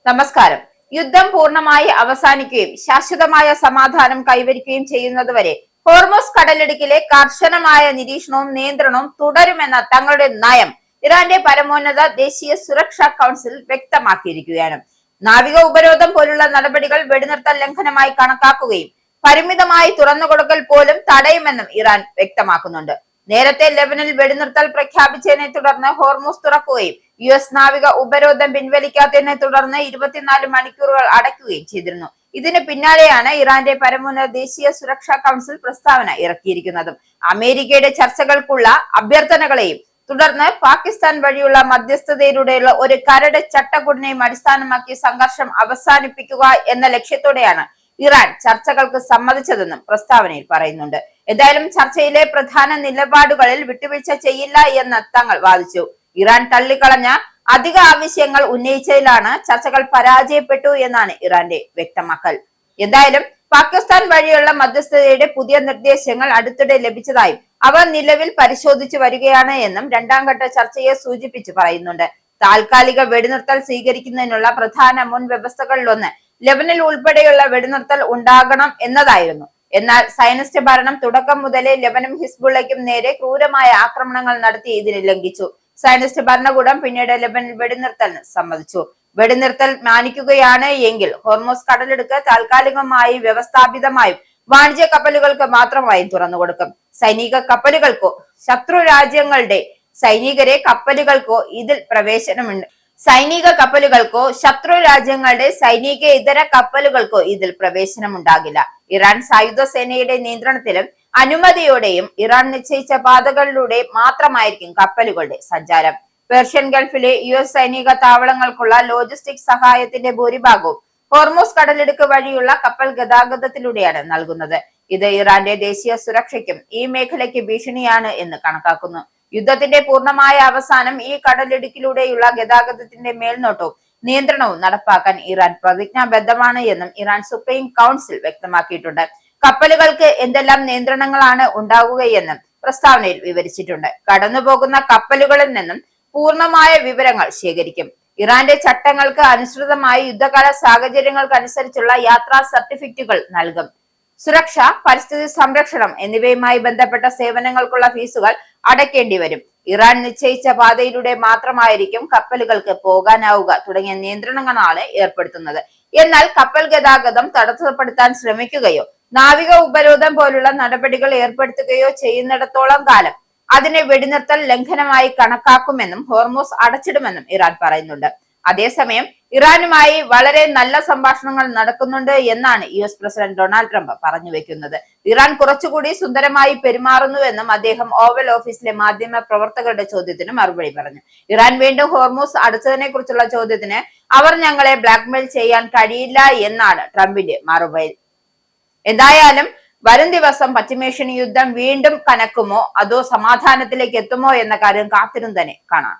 നമസ്കാരം. യുദ്ധം പൂർണ്ണമായി അവസാനിക്കുകയും ശാശ്വതമായ സമാധാനം കൈവരിക്കുകയും ചെയ്യുന്നതുവരെ ഹോർമോസ് കടലിടുക്കിലെ കർശനമായ നിരീക്ഷണവും നിയന്ത്രണവും തുടരുമെന്ന തങ്ങളുടെ നയം ഇറാന്റെ പരമോന്നത ദേശീയ സുരക്ഷാ കൗൺസിൽ വ്യക്തമാക്കിയിരിക്കുകയാണ്. നാവിക ഉപരോധം പോലുള്ള നടപടികൾ വെടിനിർത്തൽ ലംഘനമായി കണക്കാക്കുകയും പരിമിതമായി തുറന്നുകൊടുക്കൽ പോലും തടയുമെന്നും ഇറാൻ വ്യക്തമാക്കുന്നുണ്ട്. നേരത്തെ ലെബനിൽ വെടിനിർത്തൽ പ്രഖ്യാപിച്ചതിനെ തുടർന്ന് ഹോർമൂസ് തുറക്കുകയും US നാവിക ഉപരോധം പിൻവലിക്കാത്തതിനെ തുടർന്ന് 24 മണിക്കൂറുകൾ അടയ്ക്കുകയും ചെയ്തിരുന്നു. ഇതിന് പിന്നാലെയാണ് ഇറാന്റെ പരമോന്നത ദേശീയ സുരക്ഷാ കൗൺസിൽ പ്രസ്താവന ഇറക്കിയിരിക്കുന്നതും. അമേരിക്കയുടെ ചർച്ചകൾക്കുള്ള അഭ്യർത്ഥനകളെയും തുടർന്ന് പാകിസ്ഥാൻ വഴിയുള്ള മധ്യസ്ഥതയിലൂടെയുള്ള ഒരു കരട് ചട്ടക്കൂടിനെയും അടിസ്ഥാനമാക്കി സംഘർഷം അവസാനിപ്പിക്കുക എന്ന ലക്ഷ്യത്തോടെയാണ് ഇറാൻ ചർച്ചകൾക്ക് സമ്മതിച്ചതെന്നും പ്രസ്താവനയിൽ പറയുന്നുണ്ട്. എന്തായാലും ചർച്ചയിലെ പ്രധാന നിലപാടുകളിൽ വിട്ടുവീഴ്ച ചെയ്യില്ല എന്ന് തങ്ങൾ വാദിച്ചു. ഇറാൻ തള്ളിക്കളഞ്ഞ അധിക ആവശ്യങ്ങൾ ഉന്നയിച്ചതിലാണ് ചർച്ചകൾ പരാജയപ്പെട്ടു എന്നാണ് ഇറാന്റെ വ്യക്തമാക്കൽ. എന്തായാലും പാകിസ്ഥാൻ വഴിയുള്ള മധ്യസ്ഥതയുടെ പുതിയ നിർദ്ദേശങ്ങൾ അടുത്തിടെ ലഭിച്ചതായും അവ നിലവിൽ പരിശോധിച്ചു വരികയാണ് എന്നും രണ്ടാം ഘട്ട ചർച്ചയെ സൂചിപ്പിച്ച് പറയുന്നുണ്ട്. താൽക്കാലിക വെടിനിർത്തൽ സ്വീകരിക്കുന്നതിനുള്ള പ്രധാന മുൻ വ്യവസ്ഥകളിലൊന്ന് ലെബനിൽ ഉൾപ്പെടെയുള്ള വെടിനിർത്തൽ ഉണ്ടാകണം എന്നതായിരുന്നു. എന്നാൽ സയനിസ്റ്റ് ഭരണം തുടക്കം മുതലേ ലെബനും ഹിസ്ബുള്ളയ്ക്കും നേരെ ക്രൂരമായ ആക്രമണങ്ങൾ നടത്തി ഇതിനെ ലംഘിച്ചു. സയനിസ്റ്റ് ഭരണകൂടം പിന്നീട് ലെബനിൽ വെടിനിർത്തലിന് സമ്മതിച്ചു. വെടിനിർത്തൽ മാനിക്കുകയാണ് എങ്കിൽ ഹോർമോസ് കടലിടുക്ക് താൽക്കാലികമായി വ്യവസ്ഥാപിതമായും വാണിജ്യ കപ്പലുകൾക്ക് മാത്രമായും തുറന്നുകൊടുക്കും. സൈനിക കപ്പലുകൾക്കോ ശത്രു രാജ്യങ്ങളുടെ സൈനികരെ കപ്പലുകൾക്കോ ഇതിൽ പ്രവേശനമുണ്ട്. സൈനിക കപ്പലുകൾക്കോ ശത്രു രാജ്യങ്ങളുടെ സൈനിക ഇതര കപ്പലുകൾക്കോ ഇതിൽ പ്രവേശനമുണ്ടാകില്ല. ഇറാൻ സായുധ സേനയുടെ നിയന്ത്രണത്തിലും അനുമതിയോടെയും ഇറാൻ നിശ്ചയിച്ച പാതകളിലൂടെ മാത്രമായിരിക്കും കപ്പലുകളുടെ സഞ്ചാരം. പേർഷ്യൻ ഗൾഫിലെ US സൈനിക താവളങ്ങൾക്കുള്ള ലോജിസ്റ്റിക് സഹായത്തിന്റെ ഭൂരിഭാഗവും ഹോർമൂസ് കടലിടുക്ക് വഴിയുള്ള കപ്പൽ ഗതാഗതത്തിലൂടെയാണ് നൽകുന്നത്. ഇത് ഇറാന്റെ ദേശീയ സുരക്ഷയ്ക്കും ഈ മേഖലയ്ക്ക് ഭീഷണിയാണ് എന്ന് കണക്കാക്കുന്നു. യുദ്ധത്തിന്റെ പൂർണ്ണമായ അവസാനം ഈ കടലിടുക്കിലൂടെയുള്ള ഗതാഗതത്തിന്റെ മേൽനോട്ടവും നിയന്ത്രണവും നടപ്പാക്കാൻ ഇറാൻ പ്രതിജ്ഞാബദ്ധമാണ് എന്നും ഇറാൻ സുപ്രീം കൗൺസിൽ വ്യക്തമാക്കിയിട്ടുണ്ട്. കപ്പലുകൾക്ക് എന്തെല്ലാം നിയന്ത്രണങ്ങളാണ് ഉണ്ടാവുകയെന്നും പ്രസ്താവനയിൽ വിവരിച്ചിട്ടുണ്ട്. കടന്നുപോകുന്ന കപ്പലുകളിൽ നിന്നും പൂർണ്ണമായ വിവരങ്ങൾ ശേഖരിക്കും. ഇറാന്റെ ചട്ടങ്ങൾക്ക് അനുസൃതമായി യുദ്ധകാല സാഹചര്യങ്ങൾക്കനുസരിച്ചുള്ള യാത്രാ സർട്ടിഫിക്കറ്റുകൾ നൽകും. സുരക്ഷ, പരിസ്ഥിതി സംരക്ഷണം എന്നിവയുമായി ബന്ധപ്പെട്ട സേവനങ്ങൾക്കുള്ള ഫീസുകൾ അടയ്ക്കേണ്ടി വരും. ഇറാൻ നിശ്ചയിച്ച പാതയിലൂടെ മാത്രമായിരിക്കും കപ്പലുകൾക്ക് പോകാനാവുക തുടങ്ങിയ നിയന്ത്രണങ്ങളാണ് ഏർപ്പെടുത്തുന്നത്. എന്നാൽ കപ്പൽ ഗതാഗതം തടസ്സപ്പെടുത്താൻ ശ്രമിക്കുകയോ നാവിക ഉപരോധം പോലുള്ള നടപടികൾ ഏർപ്പെടുത്തുകയോ ചെയ്യുന്നിടത്തോളം കാലം അതിനെ വെടിനിർത്തൽ ലംഘനമായി കണക്കാക്കുമെന്നും ഹോർമൂസ് അടച്ചിടുമെന്നും ഇറാൻ പറയുന്നുണ്ട്. അതേസമയം ഇറാനുമായി വളരെ നല്ല സംഭാഷണങ്ങൾ നടക്കുന്നുണ്ട് എന്നാണ് US പ്രസിഡന്റ് ഡൊണാൾഡ് ട്രംപ് പറഞ്ഞു വെക്കുന്നത്. ഇറാൻ കുറച്ചുകൂടി സുന്ദരമായി പെരുമാറുന്നുവെന്നും അദ്ദേഹം ഓവൽ ഓഫീസിലെ മാധ്യമ പ്രവർത്തകരുടെ ചോദ്യത്തിന് മറുപടി പറഞ്ഞു. ഇറാൻ വീണ്ടും ഹോർമൂസ് അടച്ചതിനെ കുറിച്ചുള്ള ചോദ്യത്തിന് അവർ ഞങ്ങളെ ബ്ലാക്ക്മെയിൽ ചെയ്യാൻ കഴിയില്ല എന്നാണ് ട്രംപിന്റെ മറുപടി. എന്തായാലും വരും ദിവസം പശ്ചിമേഷ്യൻ യുദ്ധം വീണ്ടും കനക്കുമോ അതോ സമാധാനത്തിലേക്ക് എത്തുമോ എന്ന കാര്യം കാത്തിരുന്ന് തന്നെ കാണാം.